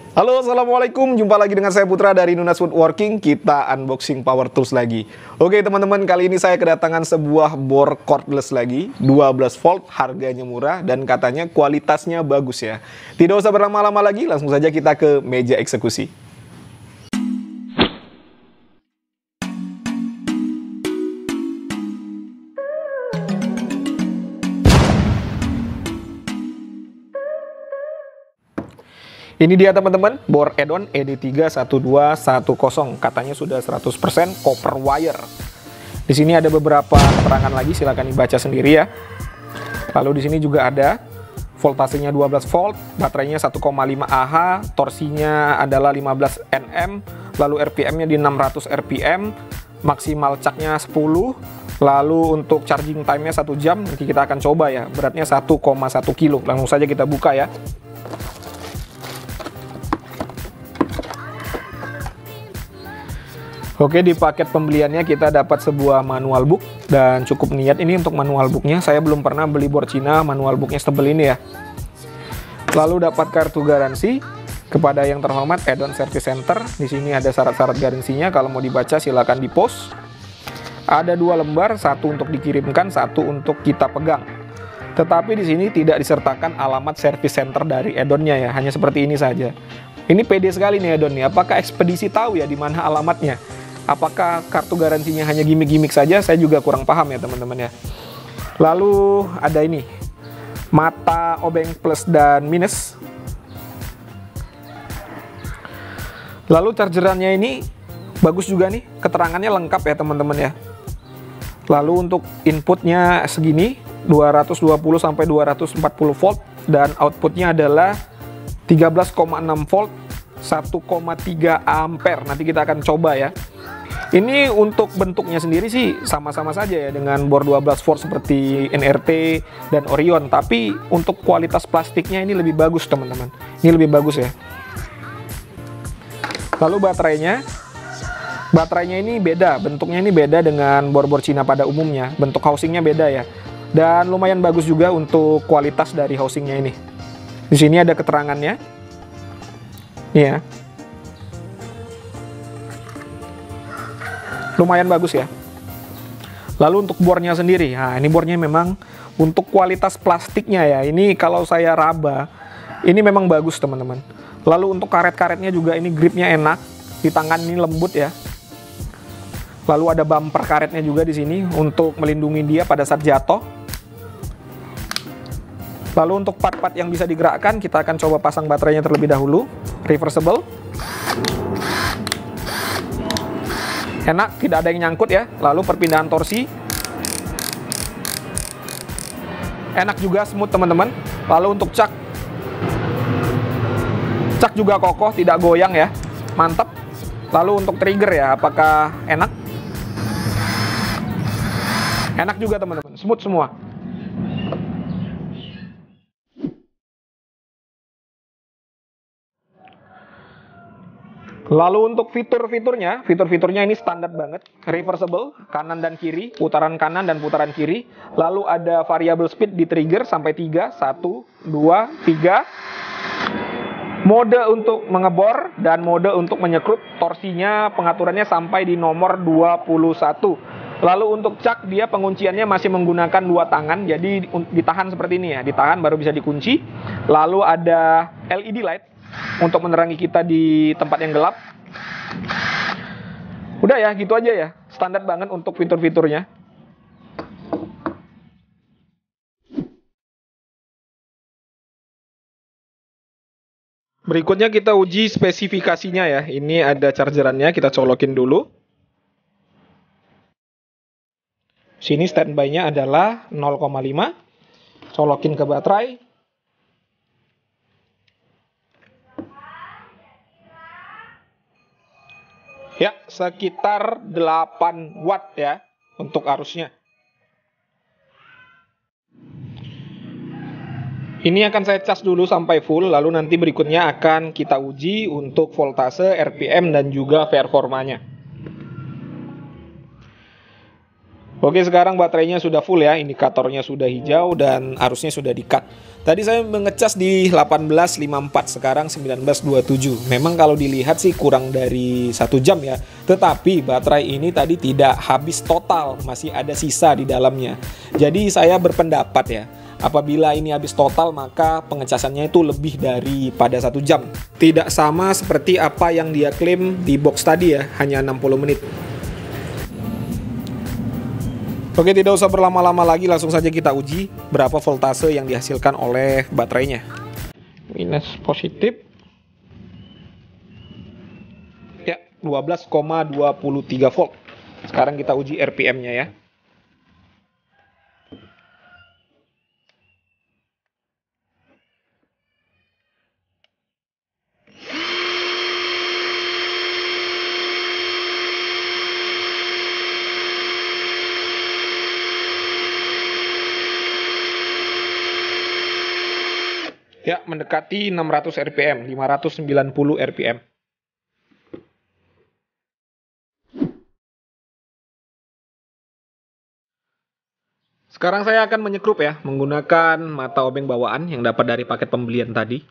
Halo, assalamualaikum. Jumpa lagi dengan saya Putra dari Nunas Woodworking. Kita unboxing power tools lagi. Oke teman-teman, kali ini saya kedatangan sebuah bor cordless lagi, 12 volt, harganya murah dan katanya kualitasnya bagus ya. Tidak usah berlama-lama lagi, langsung saja kita ke meja eksekusi. Ini dia teman-teman, bor Edon ED31210, katanya sudah 100% copper wire. Di sini ada beberapa keterangan lagi, silahkan dibaca sendiri ya. Lalu di sini juga ada voltasenya 12 volt, baterainya 1,5 Ah, torsinya adalah 15 Nm, lalu RPM-nya di 600 RPM, maksimal caknya 10, lalu untuk charging time-nya 1 jam, nanti kita akan coba ya, beratnya 1,1 kilo. Langsung saja kita buka ya. Oke, di paket pembeliannya kita dapat sebuah manual book dan cukup niat ini untuk manual booknya. Saya belum pernah beli bor Cina manual booknya setebel ini ya. Lalu dapat kartu garansi kepada yang terhormat Edon Service Center. Di sini ada syarat-syarat garansinya. Kalau mau dibaca silakan di post. Ada 2 lembar, satu untuk dikirimkan, satu untuk kita pegang. Tetapi di sini tidak disertakan alamat service center dari Edonnya ya. Hanya seperti ini saja. Ini pede sekali nih Edon nih. Apakah ekspedisi tahu ya di mana alamatnya? Apakah kartu garansinya hanya gimmick-gimmick saja? Saya juga kurang paham ya teman-teman ya. Lalu ada ini, mata obeng plus dan minus. Lalu chargerannya ini bagus juga nih, keterangannya lengkap ya teman-teman ya. Lalu untuk inputnya segini, 220 sampai 240 volt dan outputnya adalah 13,6 volt, 1,3 ampere. Nanti kita akan coba ya. Ini untuk bentuknya sendiri sih sama-sama saja ya dengan bor 12 volt seperti NRT dan Orion, tapi untuk kualitas plastiknya ini lebih bagus teman-teman. Ini lebih bagus ya. Lalu baterainya ini beda, bentuknya ini beda dengan bor-bor Cina pada umumnya. Bentuk housingnya beda ya. Dan lumayan bagus juga untuk kualitas dari housingnya ini. Di sini ada keterangannya. Nih ya. Lumayan bagus ya. Lalu untuk bornya sendiri, nah ini bornya memang untuk kualitas plastiknya ya, ini kalau saya raba, ini memang bagus teman-teman. Lalu untuk karet-karetnya juga ini gripnya enak, di tangan ini lembut ya. Lalu ada bumper karetnya juga di sini untuk melindungi dia pada saat jatuh. Lalu untuk part-part yang bisa digerakkan, kita akan coba pasang baterainya terlebih dahulu, reversible. Enak, tidak ada yang nyangkut ya. Lalu perpindahan torsi enak juga, smooth teman-teman. Lalu untuk cak juga kokoh, tidak goyang ya, mantap. Lalu untuk trigger ya, apakah enak? Enak juga teman-teman, smooth semua. Lalu untuk fitur-fiturnya ini standar banget, reversible, kanan dan kiri, putaran kanan dan putaran kiri. Lalu ada variable speed di trigger sampai 3, 1, 2, 3. Mode untuk mengebor dan mode untuk menyekrut, torsinya pengaturannya sampai di nomor 21. Lalu untuk cak dia pengunciannya masih menggunakan 2 tangan, jadi ditahan seperti ini ya, ditahan baru bisa dikunci. Lalu ada LED light untuk menerangi kita di tempat yang gelap. Udah ya, gitu aja ya. Standar banget untuk fitur-fiturnya. Berikutnya kita uji spesifikasinya ya. Ini ada chargerannya, kita colokin dulu. Sini standby-nya adalah 0,5. Colokin ke baterai. Ya, sekitar 8 watt ya untuk arusnya. Ini akan saya cas dulu sampai full, lalu nanti berikutnya akan kita uji untuk voltase, RPM, dan juga performanya. Oke, sekarang baterainya sudah full ya, indikatornya sudah hijau dan arusnya sudah di-cut. Tadi saya mengecas di 18.54, sekarang 19.27. Memang kalau dilihat sih kurang dari 1 jam ya, tetapi baterai ini tadi tidak habis total, masih ada sisa di dalamnya. Jadi saya berpendapat ya, apabila ini habis total maka pengecasannya itu lebih daripada 1 jam. Tidak sama seperti apa yang dia klaim di box tadi ya, hanya 60 menit. Oke, tidak usah berlama-lama lagi, langsung saja kita uji berapa voltase yang dihasilkan oleh baterainya. Minus positif. Ya, 12,23 volt. Sekarang kita uji RPM-nya ya. Ya, mendekati 600 RPM, 590 RPM. Sekarang saya akan menyekrup ya, menggunakan mata obeng bawaan yang dapat dari paket pembelian tadi.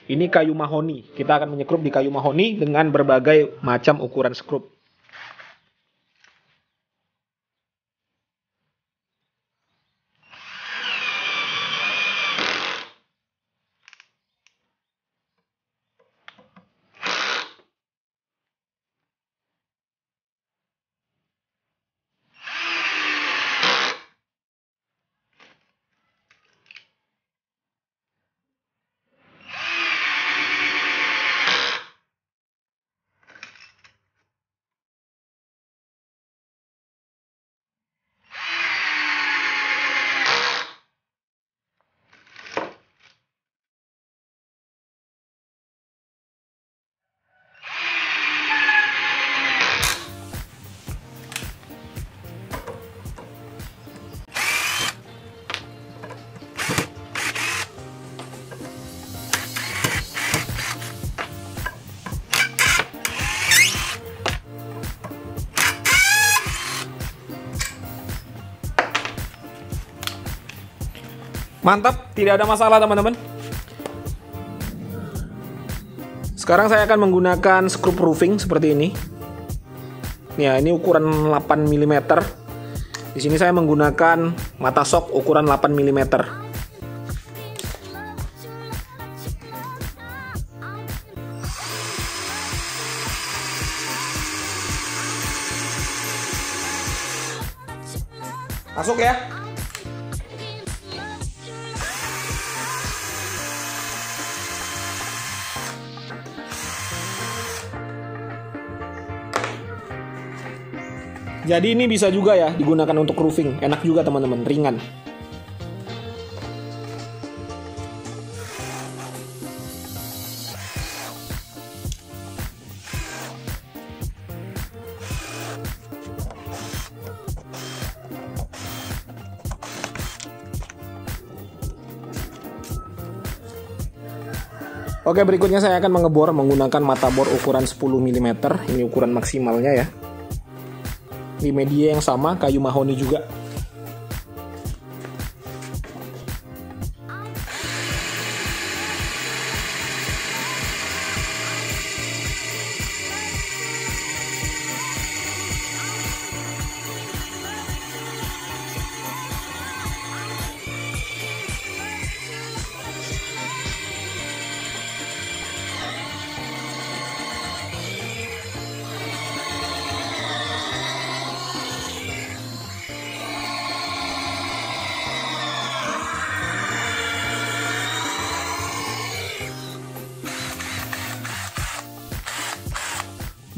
Ini kayu mahoni, kita akan menyekrup di kayu mahoni dengan berbagai macam ukuran skrup. Mantap, tidak ada masalah teman-teman. Sekarang saya akan menggunakan skrup roofing seperti ini. Ya, ini ukuran 8 mm. Di sini saya menggunakan mata sok ukuran 8 mm. Masuk ya. Jadi ini bisa juga ya digunakan untuk roofing. Enak juga teman-teman, ringan. Oke, berikutnya saya akan mengebor menggunakan mata bor ukuran 10 mm. Ini ukuran maksimalnya ya. Di media yang sama, kayu mahoni juga.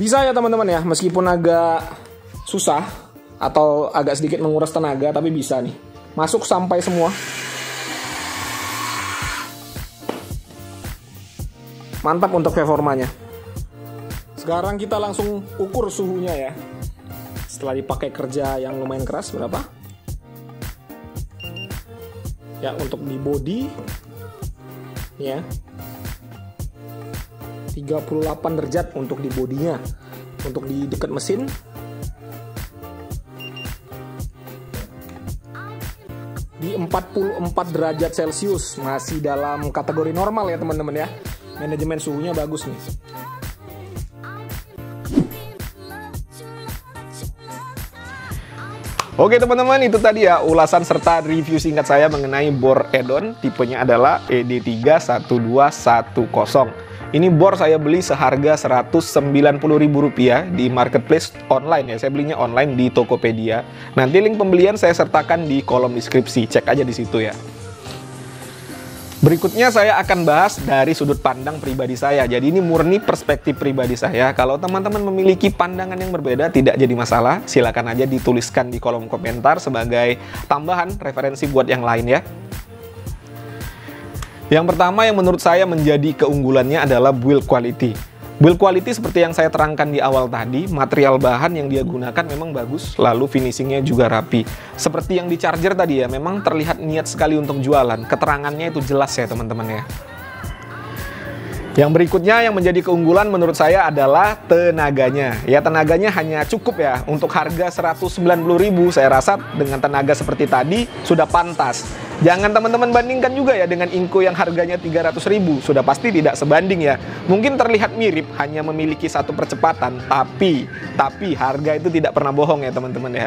Bisa ya teman-teman ya, meskipun agak susah atau agak sedikit menguras tenaga, tapi bisa nih. Masuk sampai semua. Mantap untuk performanya. Sekarang kita langsung ukur suhunya ya. Setelah dipakai kerja yang lumayan keras, berapa? Ya, untuk di body ya 38 derajat untuk di bodinya. Untuk di dekat mesin 44 derajat Celcius, masih dalam kategori normal ya teman-teman ya. Manajemen suhunya bagus nih. Oke teman-teman, itu tadi ya ulasan serta review singkat saya mengenai bor Edon. Tipenya adalah ED31210. Ini bor saya beli seharga Rp190.000 di marketplace online ya. Saya belinya online di Tokopedia. Nanti link pembelian saya sertakan di kolom deskripsi. Cek aja di situ ya. Berikutnya saya akan bahas dari sudut pandang pribadi saya. Jadi ini murni perspektif pribadi saya. Kalau teman-teman memiliki pandangan yang berbeda, tidak jadi masalah. Silakan aja dituliskan di kolom komentar sebagai tambahan referensi buat yang lain ya. Yang pertama yang menurut saya menjadi keunggulannya adalah build quality. Build quality seperti yang saya terangkan di awal tadi, material bahan yang dia gunakan memang bagus, lalu finishingnya juga rapi. Seperti yang di charger tadi ya, memang terlihat niat sekali untuk jualan. Keterangannya itu jelas ya teman-teman ya. Yang berikutnya yang menjadi keunggulan menurut saya adalah tenaganya. Ya tenaganya hanya cukup ya, untuk harga Rp190.000 saya rasa dengan tenaga seperti tadi sudah pantas. Jangan teman-teman bandingkan juga ya dengan Inco yang harganya Rp300.000, sudah pasti tidak sebanding ya. Mungkin terlihat mirip, hanya memiliki satu percepatan, tapi harga itu tidak pernah bohong ya teman-teman ya.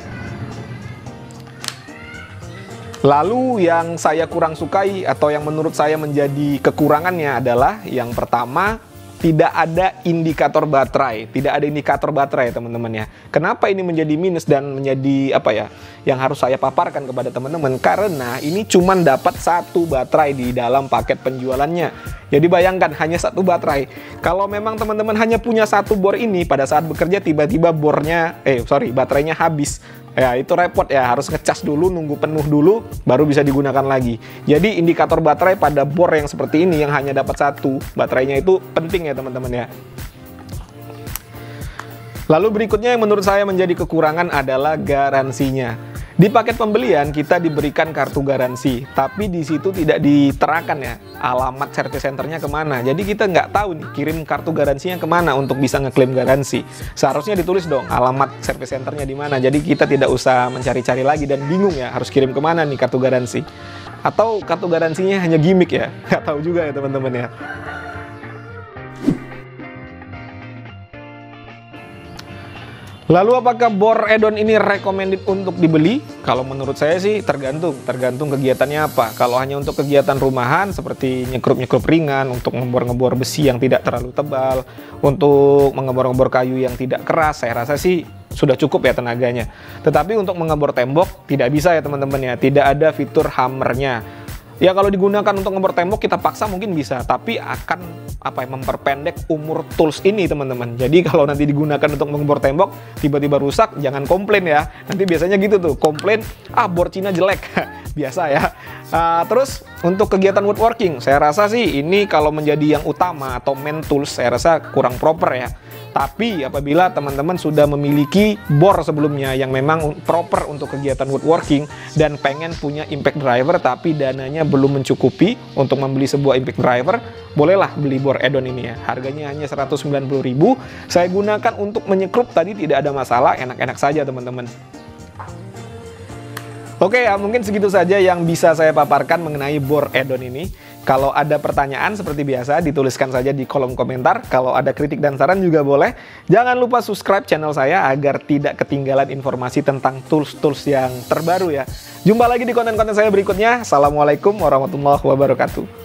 Lalu yang saya kurang sukai atau yang menurut saya menjadi kekurangannya adalah yang pertama, tidak ada indikator baterai. Tidak ada indikator baterai teman-teman ya. Kenapa ini menjadi minus dan menjadi apa ya, yang harus saya paparkan kepada teman-teman? Karena ini cuma dapat satu baterai di dalam paket penjualannya. Jadi bayangkan hanya satu baterai. Kalau memang teman-teman hanya punya satu bor ini, pada saat bekerja tiba-tiba baterainya habis. Ya itu repot ya, harus ngecas dulu, nunggu penuh dulu, baru bisa digunakan lagi. Jadi indikator baterai pada bor yang seperti ini yang hanya dapat satu baterainya itu penting ya teman-teman ya. Lalu berikutnya yang menurut saya menjadi kekurangan adalah garansinya. Di paket pembelian kita diberikan kartu garansi, tapi di situ tidak diterangkan ya alamat service centernya kemana. Jadi kita nggak tahu nih kirim kartu garansinya kemana untuk bisa ngeklaim garansi. Seharusnya ditulis dong alamat service centernya di mana. Jadi kita tidak usah mencari-cari lagi dan bingung ya harus kirim kemana nih kartu garansi. Atau kartu garansinya hanya gimmick ya, nggak tahu juga ya teman-teman ya. Lalu apakah bor Edon ini recommended untuk dibeli? Kalau menurut saya sih tergantung kegiatannya apa. Kalau hanya untuk kegiatan rumahan seperti nyekrup-nyekrup ringan, untuk ngebor-ngebor besi yang tidak terlalu tebal, untuk mengebor-ngebor kayu yang tidak keras, saya rasa sih sudah cukup ya tenaganya. Tetapi untuk mengebor tembok tidak bisa ya teman-teman ya, tidak ada fitur hammernya. Ya kalau digunakan untuk ngebor tembok kita paksa mungkin bisa, tapi akan memperpendek umur tools ini teman-teman. Jadi kalau nanti digunakan untuk mengebor tembok tiba-tiba rusak, jangan komplain ya. Nanti biasanya gitu tuh, komplain bor Cina jelek. Biasa ya. Terus untuk kegiatan woodworking, saya rasa sih ini kalau menjadi yang utama atau main tools saya rasa kurang proper ya. Tapi apabila teman-teman sudah memiliki bor sebelumnya yang memang proper untuk kegiatan woodworking dan pengen punya impact driver tapi dananya belum mencukupi untuk membeli sebuah impact driver, bolehlah beli bor Edon ini ya. Harganya hanya Rp190.000. Saya gunakan untuk menyekrup tadi tidak ada masalah, enak-enak saja teman-teman. Oke ya, mungkin segitu saja yang bisa saya paparkan mengenai bor Edon ini. Kalau ada pertanyaan seperti biasa dituliskan saja di kolom komentar. Kalau ada kritik dan saran juga boleh. Jangan lupa subscribe channel saya agar tidak ketinggalan informasi tentang tools-tools yang terbaru ya. Jumpa lagi di konten-konten saya berikutnya. Assalamualaikum warahmatullahi wabarakatuh.